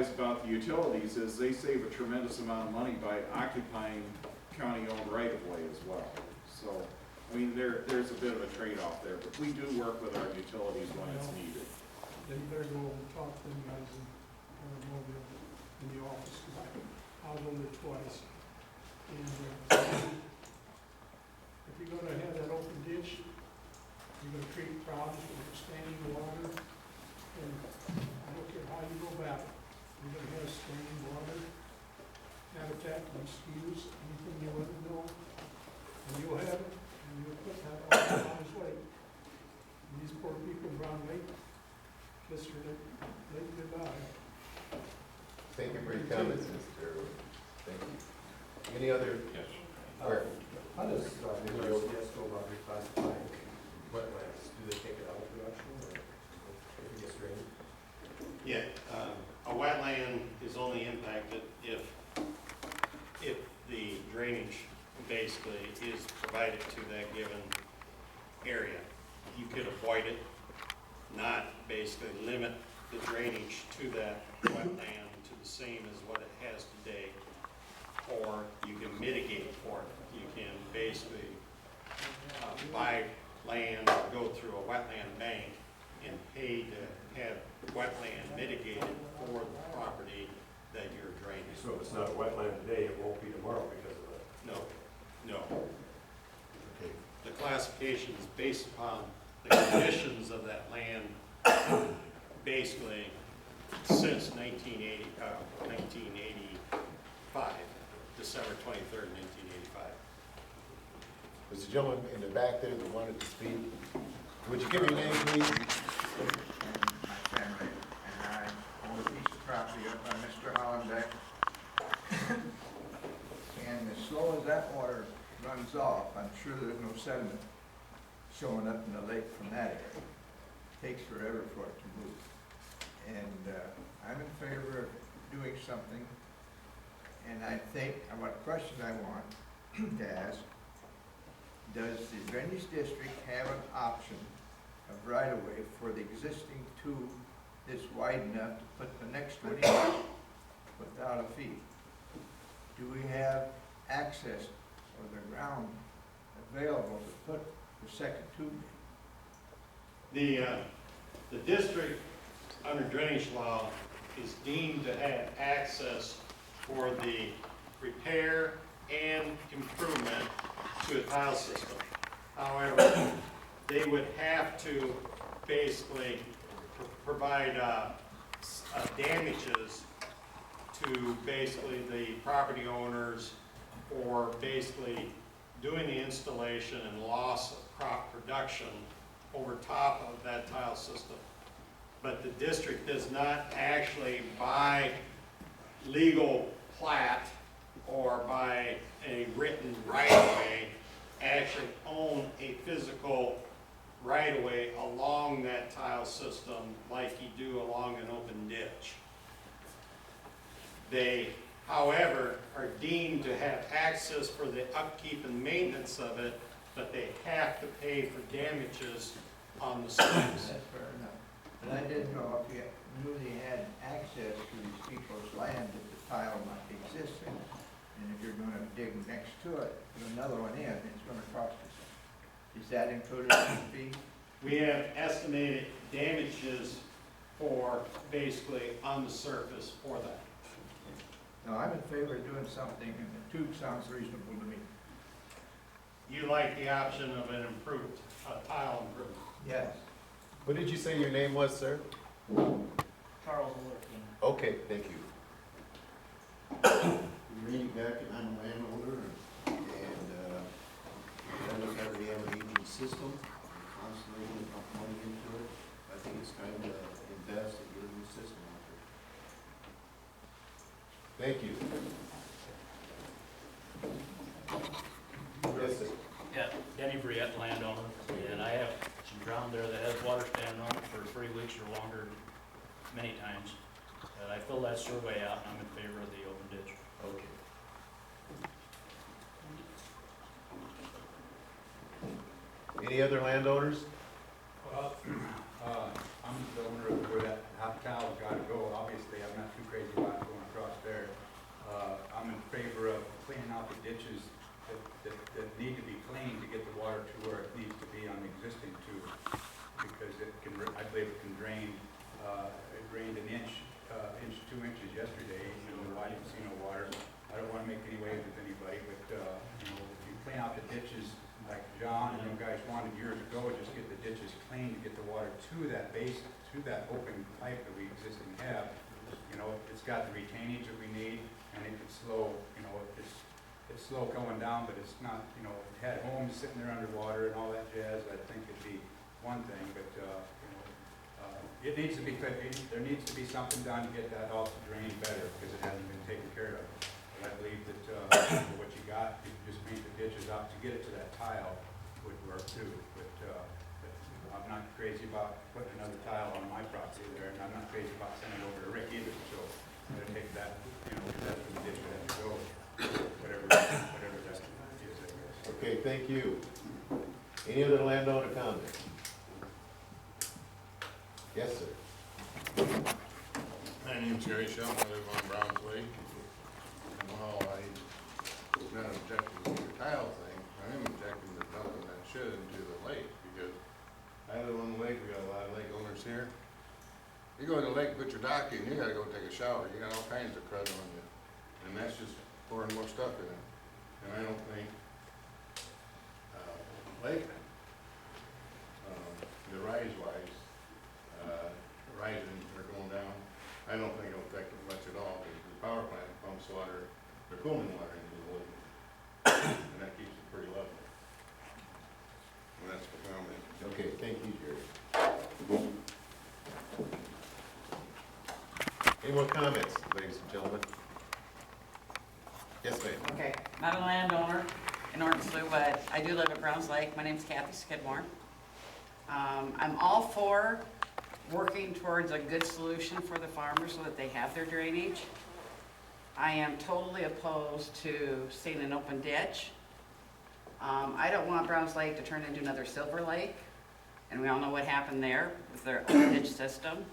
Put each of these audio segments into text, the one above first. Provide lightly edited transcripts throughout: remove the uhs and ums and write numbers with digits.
realize about the utilities is they save a tremendous amount of money by occupying county-owned right-of-way as well. So, I mean, there's a bit of a trade-off there, but we do work with our utilities when it's needed. Then you better go over and talk to them guys in the office, because I was over there twice. And if you're gonna have that open ditch, you're gonna create problems with standing water, and I don't care how you go about it, you're gonna have standing water, habitat, mosquitoes, anything you want to know, and you'll have it, and you'll put that all in harm's way. And these poor people around Lake, Mr. Lake Goodbye. Thank you for your comments, Mr. Irwin. Thank you. Any other? Yes. Where? How does USGS go about reclassifying wetlands? Do they take it out of production or if it gets drained? Yeah, a wetland is only impacted if the drainage basically is provided to that given area. You could avoid it, not basically limit the drainage to that wetland to the same as what it has today, or you can mitigate for it. You can basically buy land or go through a wetland bank and pay to have wetland mitigated for the property that you're draining. So if it's not a wetland today, it won't be tomorrow because of that? No. Okay. The classification is based upon the conditions of that land basically since 1985, December 23rd, 1985. Was the gentleman in the back there that wanted to speak? Would you give me your name, please? My family and I own a piece of property up on Mr. Hollenbeck. And as slow as that water runs off, I'm sure there's no sediment showing up in the lake from that area. It takes forever for it to move. And I'm in favor of doing something. And I think, and what question I want to ask, does the drainage district have an option of right-of-way for the existing tube that's wide enough to put the next one in without a fee? Do we have access or the ground available to put the second tube in? The district under drainage law is deemed to have access for the repair and improvement to a tile system. However, they would have to basically provide damages to basically the property owners for basically doing the installation and loss of crop production over top of that tile system. But the district does not actually buy legal plat or by a written right-of-way, actually own a physical right-of-way along that tile system like you do along an open ditch. They, however, are deemed to have access for the upkeep and maintenance of it, but they have to pay for damages on the sites. That's fair enough. But I didn't know if you knew they had access to these people's land that the tile might exist in. And if you're gonna dig next to it, put another one in, it's gonna cost you something. Is that included in the fee? We have estimated damages for basically on the surface for that. No, I'm in favor of doing something, and the tube sounds reasonable to me. You like the option of an improved, tile improvement? Yes. What did you say your name was, sir? Charles Orton. Okay, thank you. Randy Beck, and I'm a landowner, and I look at we have an aging system, we're constantly putting money into it. I think it's time to invest and get a new system out there. Thank you. Yes, sir. Yeah, Denny Briette, landowner, and I have some ground there that has water standing on it for 3 weeks or longer, many times. And I filled that survey out, and I'm in favor of the open ditch. Okay. Any other landowners? Well, I'm the owner of where that half towel's got to go. Obviously, I'm not too crazy about going across there. I'm in favor of cleaning out the ditches that need to be cleaned to get the water to where it needs to be on the existing tube. Because it can, I believe it can drain, it drained an inch, 2 inches yesterday, and I didn't see no water. I don't wanna make any waves with anybody, but, you know, if you clean out the ditches like John and you guys wanted years ago, just get the ditches clean to get the water to that base, to that open pipe that we existing have. You know, it's got the retainage that we need, and it can slow, you know, it's slow going down, but it's not, you know, if it had homes sitting there underwater and all that jazz, I think it'd be one thing, but, you know, it needs to be, there needs to be something done to get that off the drain better, because it hasn't been taken care of. But I believe that, what you got, you can just paint the ditches out to get it to that tile would work too, but I'm not crazy about putting another tile on my property there, and I'm not crazy about sending it over to Rick either, so I'm gonna take that, you know, that's where the ditch would have to go, whatever that is, I guess. Okay, thank you. Any other landowner comments? Yes, sir. My name's Gary Shelton, I live on Browns Lake. And while I'm not objecting to the tile thing, I am objecting to dumping that shit into the lake, because I live on the lake, we got a lot of lake owners here. You go to the lake, put your dock in, you gotta go take a shower, you got all kinds of crud on you. And that's just pouring more stuff in it. And I don't think, lake, the rise-wise, rising or going down, I don't think it'll affect it much at all, because the power plant pumps water, they're cooling water into the lake, and that keeps it pretty level. And that's the comment. Okay, thank you, Jerry. Any more comments, ladies and gentlemen? Yes, ma'am. Okay, not a landowner in Orton, Slough, but I do live at Browns Lake. My name's Kathy Skidmore. I'm all for working towards a good solution for the farmers so that they have their drainage. I am totally opposed to seeing an open ditch. I don't want Browns Lake to turn into another Silver Lake, and we all know what happened there with their open ditch system.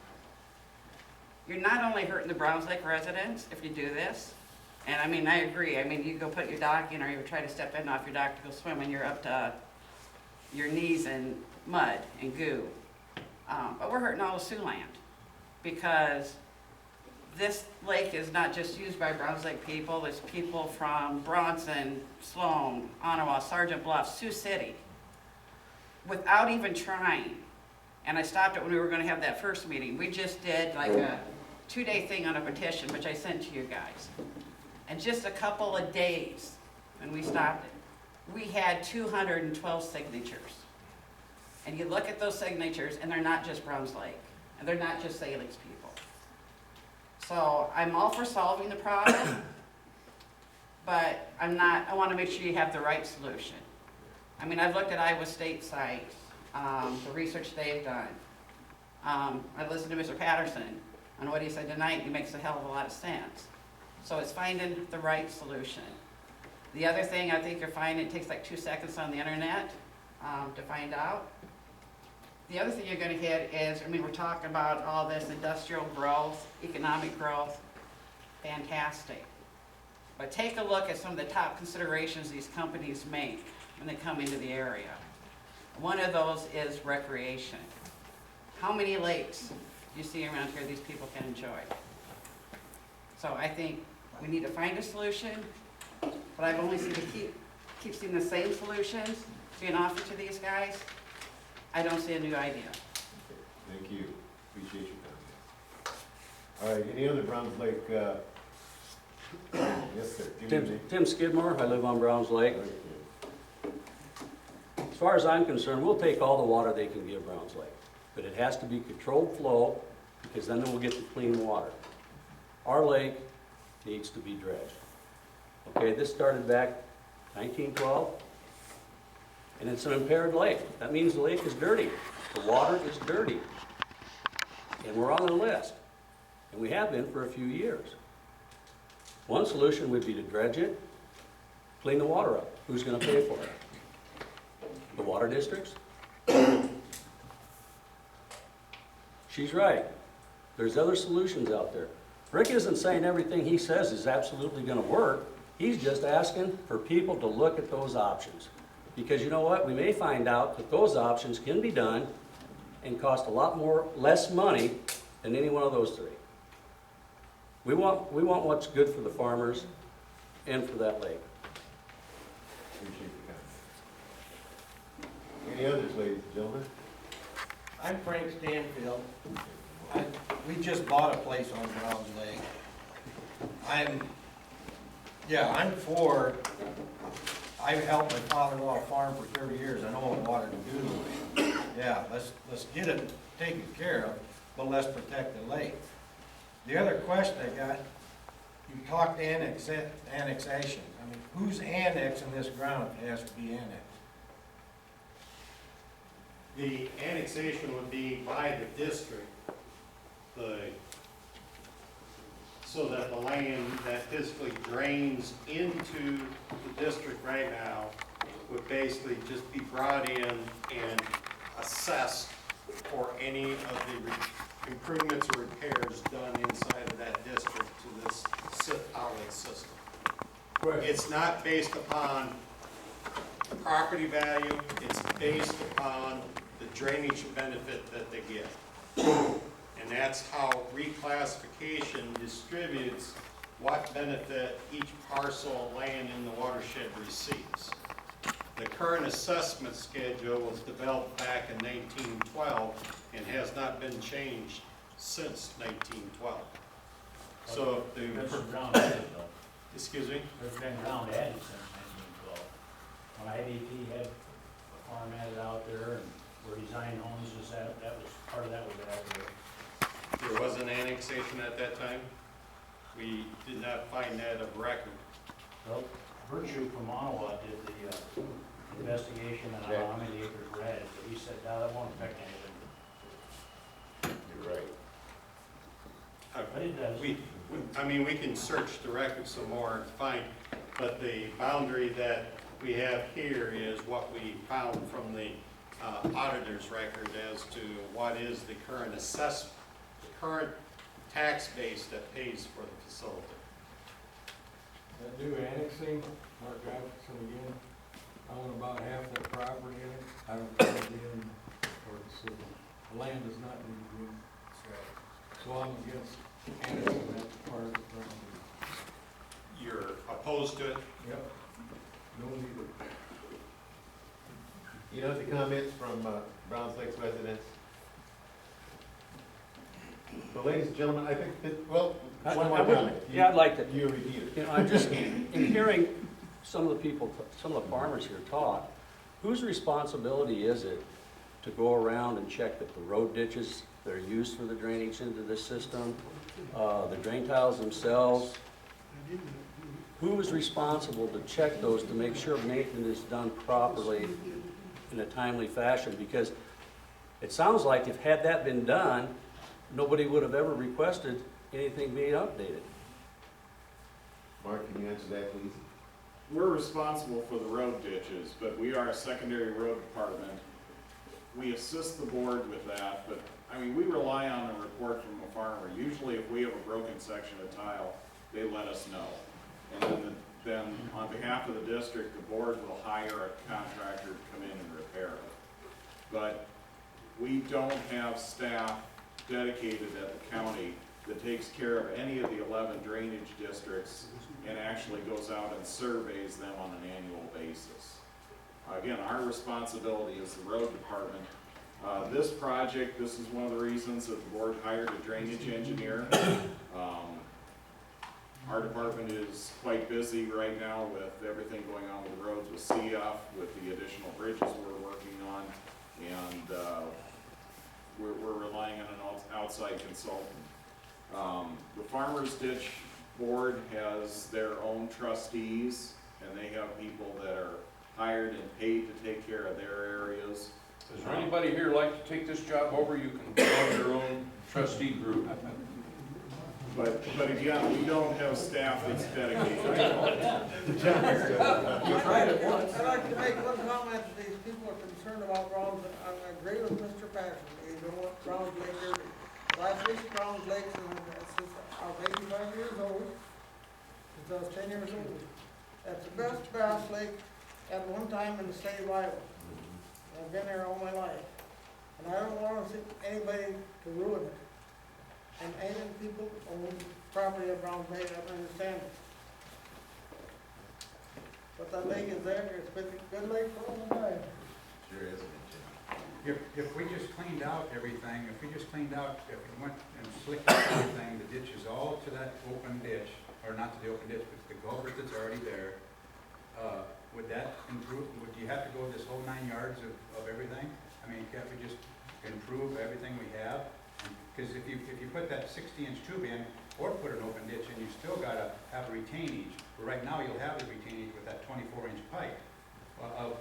You're not only hurting the Browns Lake residents if you do this, and I mean, I agree. I mean, you go put your dock in, or you try to step in off your dock to go swim, and you're up to your knees in mud and goo. But we're hurting all of Siouxland, because this lake is not just used by Browns Lake people. It's people from Bronson, Slough, Ottawa, Sergeant Bluff, Sioux City, without even trying. And I stopped it when we were going to have that first meeting. We just did like a 2-day thing on a petition, which I sent to you guys. And just a couple of days, when we stopped it, we had 212 signatures. And you look at those signatures, and they're not just Browns Lake, and they're not just Salix people. So I'm all for solving the problem, but I want to make sure you have the right solution. I mean, I've looked at Iowa State sites, the research they've done. I listened to Mr. Patterson on what he said tonight. He makes a hell of a lot of sense. So it's finding the right solution. The other thing I think you're finding, it takes like 2 seconds on the internet to find out. The other thing you're going to hit is, I mean, we're talking about all this industrial growth, economic growth, fantastic. But take a look at some of the top considerations these companies make when they come into the area. One of those is recreation. How many lakes do you see around here these people can enjoy? So I think we need to find a solution, but I've only seen to keep seeing the same solutions being offered to these guys. I don't see a new idea. Thank you. Appreciate your comments. All right, any other Browns Lake, yes, sir. Tim Skidmore, I live on Browns Lake. As far as I'm concerned, we'll take all the water they can give Browns Lake, but it has to be controlled flow, because then we'll get the clean water. Our lake needs to be dredged. Okay, this started back 1912, and it's an impaired lake. That means the lake is dirty. The water is dirty. And we're on the list, and we have been for a few years. One solution would be to dredge it, clean the water up. Who's going to pay for it? The water districts? She's right. There's other solutions out there. Rick isn't saying everything he says is absolutely gonna work. He's just asking for people to look at those options. Because you know what? We may find out that those options can be done and cost a lot less money than any one of those three. We want what's good for the farmers and for that lake. Appreciate the comment. Any others, ladies and gentlemen? I'm Frank Stanfield. We just bought a place on Browns Lake. I'm for, I've helped my father-in-law farm for 30 years, I know what water can do. Yeah, let's get it taken care of, but let's protect the lake. The other question I got, you talked annexation. I mean, who's annexing this ground if it has to be annexed? The annexation would be by the district, so that the land that physically drains into the district right now would basically just be brought in and assessed for any of the improvements or repairs done inside of that district to this outlet system. It's not based upon property value, it's based upon the drainage benefit that they get. And that's how reclassification distributes what benefit each parcel of land in the watershed receives. The current assessment schedule was developed back in 1912 and has not been changed since 1912. So the, There's some ground added though. excuse me? There's been ground added since 1912. When IDP had a farm added out there and where design homes was at, that was, part of that was added there. There was an annexation at that time. We did not find that of record. Well, Virtue from Ottawa did the investigation on how many acres were added, but he said, no, that won't affect anything. You're right. But it does. We can search the record some more and find, but the boundary that we have here is what we found from the auditor's record as to what is the current assessment, the current tax base that pays for the facility. That new annexing, Mark Jefferson again, I own about half that property in it. I don't think it'd be in for the city. The land does not need to be in. So I'm against annexing that part of the property. You're opposed to it? Yep. No need. You know, the comments from Browns Lake's residents? So ladies and gentlemen, I think that, well, one more comment. Yeah, I'd like to. You repeat it. You know, I'm just, in hearing some of the people, some of the farmers here talk, whose responsibility is it to go around and check that the road ditches that are used for the drainage into this system, the drain tiles themselves, who is responsible to check those to make sure maintenance is done properly in a timely fashion? Because it sounds like if had that been done, nobody would have ever requested anything being updated. Mark, can you answer that, please? We're responsible for the road ditches, but we are a secondary road department. We assist the board with that, but, we rely on a report from a farmer. Usually if we have a broken section of tile, they let us know. And then on behalf of the district, the board will hire a contractor to come in and repair it. But we don't have staff dedicated at the county that takes care of any of the 11 drainage districts and actually goes out and surveys them on an annual basis. Again, our responsibility is the road department. This project, this is one of the reasons that the board hired a drainage engineer. Our department is quite busy right now with everything going on with the roads with CF, with the additional bridges we're working on, and we're relying on an outside consultant. The Farmers Ditch Board has their own trustees, and they have people that are hired and paid to take care of their areas. Is there anybody here like to take this job over? You can form your own trustee group. But again, we don't have staff that's dedicated. You tried it once. I'd like to make one comment. These people are concerned about Browns. I agree with Mr. Patterson. They don't want Browns Lake. Last week, Browns Lakes and since I was 85 years old, since I was 10 years old. That's the best bass lake at one time in the state of Iowa. I've been there all my life. And I don't want to see anybody to ruin it. And any people own property at Browns Bay, I understand it. But that lake is there, it's been a good lake for a long time. Sure is. If we just cleaned out everything, if we went and slicked out everything, the ditches all to that open ditch, or not to the open ditch, but the culvert that's already there, would that improve, would you have to go this whole 9 yards of everything? I mean, can't we just improve everything we have? Because if you put that 60-inch tube in, or put an open ditch in, you still gotta have a retainage. But right now, you'll have the retainage with that 24-inch pipe of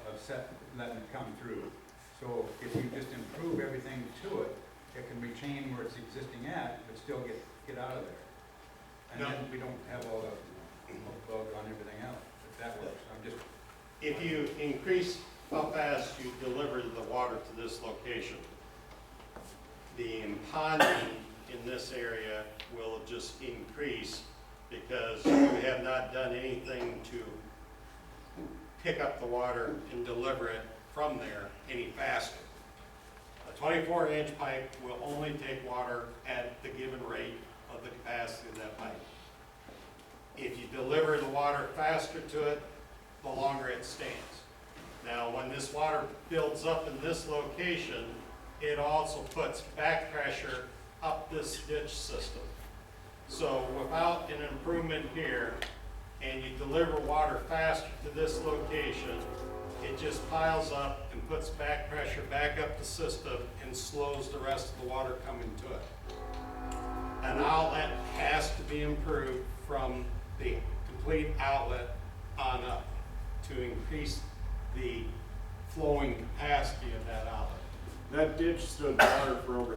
letting it come through. So if you just improve everything to it, it can retain where it's existing at, but still get out of there. And then we don't have all the bug on everything else, if that works. I'm just. If you increase how fast you deliver the water to this location, the impounding in this area will just increase because we have not done anything to pick up the water and deliver it from there any faster. A 24-inch pipe will only take water at the given rate of the capacity of that pipe. If you deliver the water faster to it, the longer it stands. Now, when this water builds up in this location, it also puts back pressure up this ditch system. So without an improvement here, and you deliver water faster to this location, it just piles up and puts back pressure back up the system and slows the rest of the water coming to it. An outlet has to be improved from the complete outlet on up to increase the flowing capacity of that outlet. That ditch stood water for over